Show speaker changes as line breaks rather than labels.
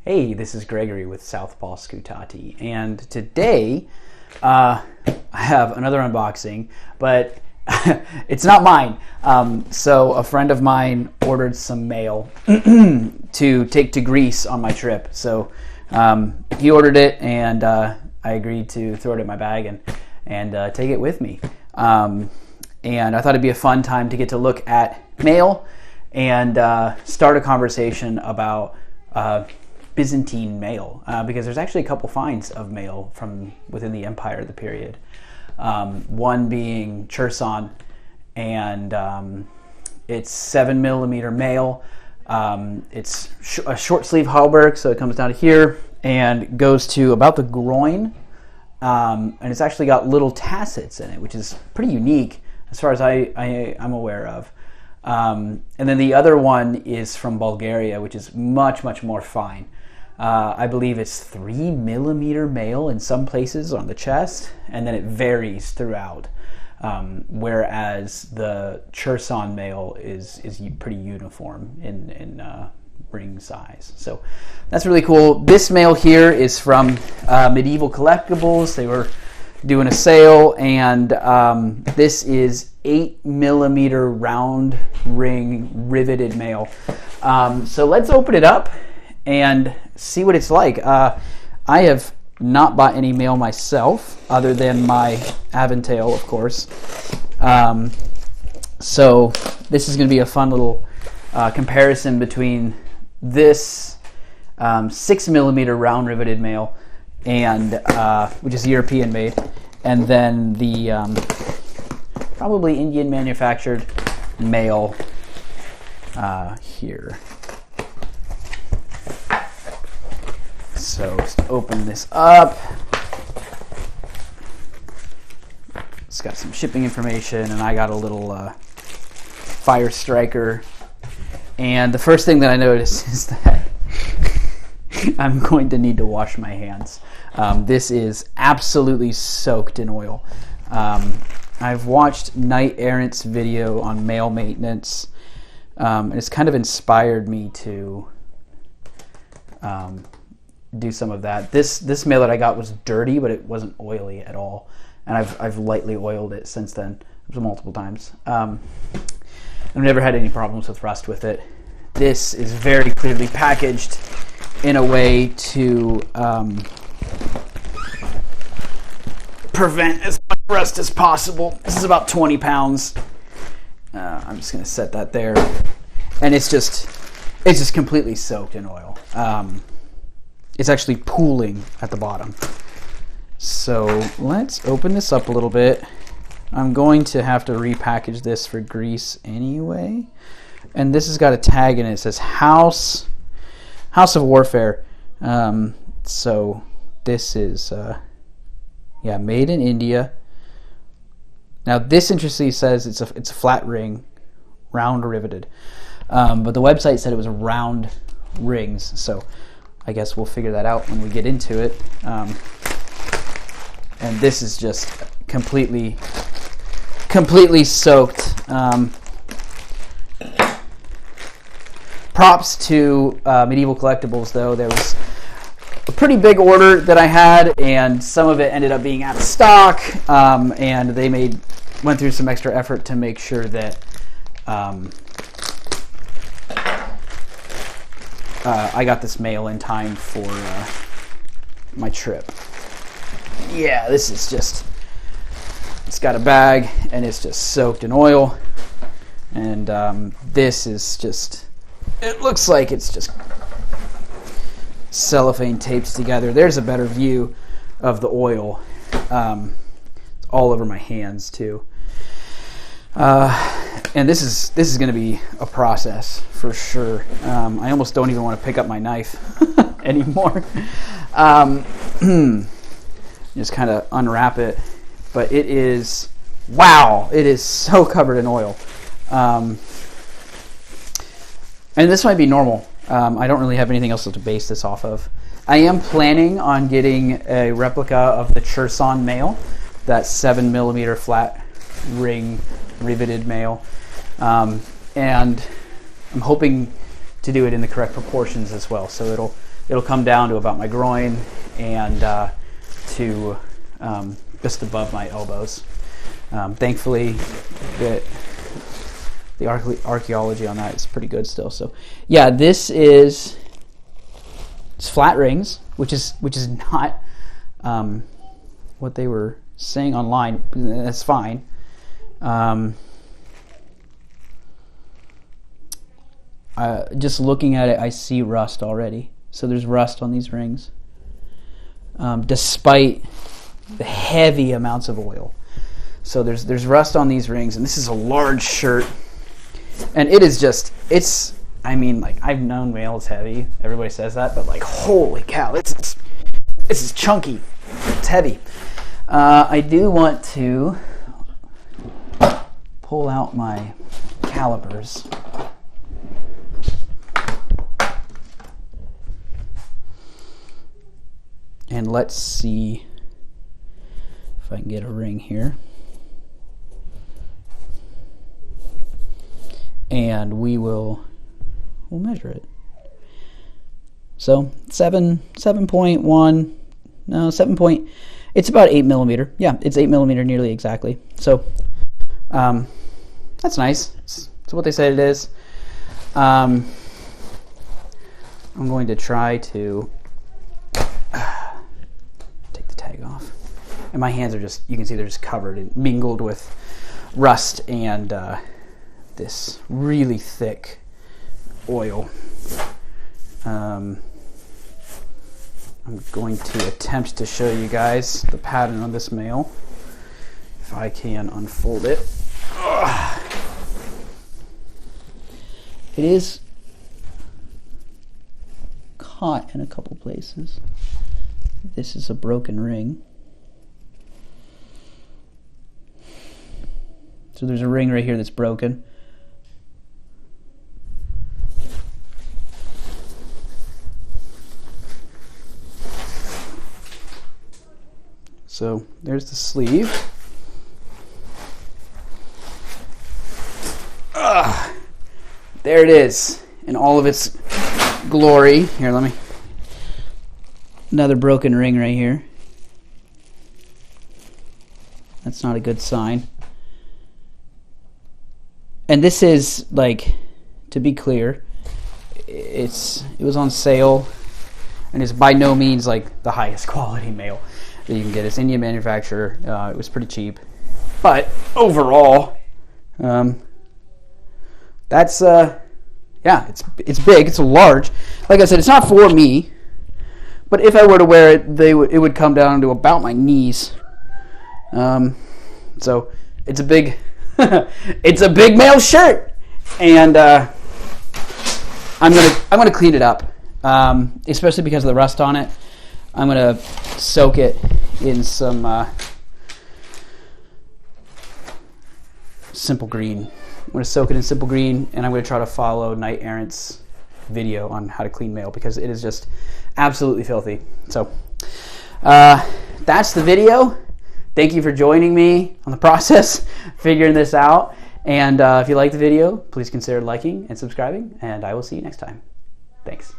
Hey, this is Gregory with Southpaw Scutati, and today I have another unboxing, but it's not mine. So a friend of mine ordered some mail to take to Greece on my trip. So he ordered it, and I agreed to throw it in my bag and take it with me. And I thought it'd be a fun time to get to look at mail and start a conversation about Byzantine mail, because there's actually a couple finds of mail from within the empire of the period. One being Cherson, and it's 7mm mail. It's a short sleeve hauberk, so it comes down to here and goes to about the groin, and it's actually got little tassets in it, which is pretty unique as far as I'm aware of. And then the other one is from Bulgaria, which is much more fine. I believe it's 3mm mail in some places on the chest, and then it varies throughout. Whereas the Cherson mail is pretty uniform in ring size. So that's really cool. This mail here is from Medieval Collectibles. They were doing a sale, and this is 8mm round ring riveted mail. So let's open it up and see what it's like. I have not bought any mail myself, other than my Aventail, of course. So this is going to be a fun little comparison between this 6mm round riveted mail, and which is European made, and then the probably Indian manufactured mail here. So let's open this up. It's got some shipping information, and I got a little fire striker. And the first thing that I noticed is that I'm going to need to wash my hands. This is absolutely soaked in oil. I've watched Knight Errant's video on mail maintenance, and it's kind of inspired me to do some of that. This mail that I got was dirty, but it wasn't oily at all, and I've lightly oiled it since then, multiple times. I've never had any problems with rust with it. This is very clearly packaged in a way to prevent as much rust as possible. This is about 20 pounds. I'm just going to set that there, and it's just completely soaked in oil. It's actually pooling at the bottom. So let's open this up a little bit. I'm going to have to repackage this for Greece anyway. And this has got a tag in it. It says House of Warfare. So this is made in India. Now this interestingly says it's a flat ring, round riveted. But the website said it was round rings. So I guess we'll figure that out when we get into it. And this is just completely soaked. Props to Medieval Collectibles, though. There was a pretty big order that I had, and some of it ended up being out of stock, and they went through some extra effort to make sure that I got this mail in time for my trip. Yeah, this is just, it's got a bag, and it's just soaked in oil, and this is just, it looks like it's just cellophane taped together. There's a better view of the oil. It's all over my hands too. And this is going to be a process for sure. I almost don't even want to pick up my knife anymore. Just kind of unwrap it, but it is, wow, it is so covered in oil. And this might be normal. I don't really have anything else to base this off of. I am planning on getting a replica of the Cherson mail, that 7mm flat ring riveted mail, and I'm hoping to do it in the correct proportions as well, so it'll it'll come down to about my groin and to just above my elbows. Thankfully, the archaeology on that is pretty good still. So yeah, it's flat rings, which is not what they were saying online. That's fine. Just looking at it, I see rust already. So there's rust on these rings, despite the heavy amounts of oil. So there's rust on these rings, and this is a large shirt, and it is just, I mean, like, I've known mail is heavy. Everybody says that, but like, holy cow, this is chunky. It's heavy. I do want to pull out my calipers. And let's see if I can get a ring here. And we'll measure it. So 7.1, no, 7 point, it's about 8 millimeter. Yeah, it's 8 millimeter nearly exactly. So that's nice. It's what they said it is. I'm going to try to take the tag off. And my hands are just, you can see they're just covered and mingled with rust and this really thick oil. I'm going to attempt to show you guys the pattern on this mail, if I can unfold it. Ugh. It is caught in a couple places. This is a broken ring. So there's a ring right here that's broken. So there's the sleeve. There it is in all of its glory. Here, let me. Another broken ring right here. That's not a good sign. And this is, like, to be clear, it was on sale, and it's by no means like the highest quality mail that you can get. It's Indian manufacturer. It was pretty cheap, but overall, that's yeah, it's big. It's a large. Like I said, it's not for me, but if I were to wear it, it would come down to about my knees. So it's a big it's a big mail shirt, and I'm gonna clean it up, especially because of the rust on it. I'm gonna soak it in some simple green. I'm gonna soak it in simple green, and I'm gonna try to follow Knight Errant's video on how to clean mail, because it is just absolutely filthy. So that's the video. Thank you for joining me on the process, figuring this out. And if you like the video, please consider liking and subscribing, and I will see you next time. Thanks.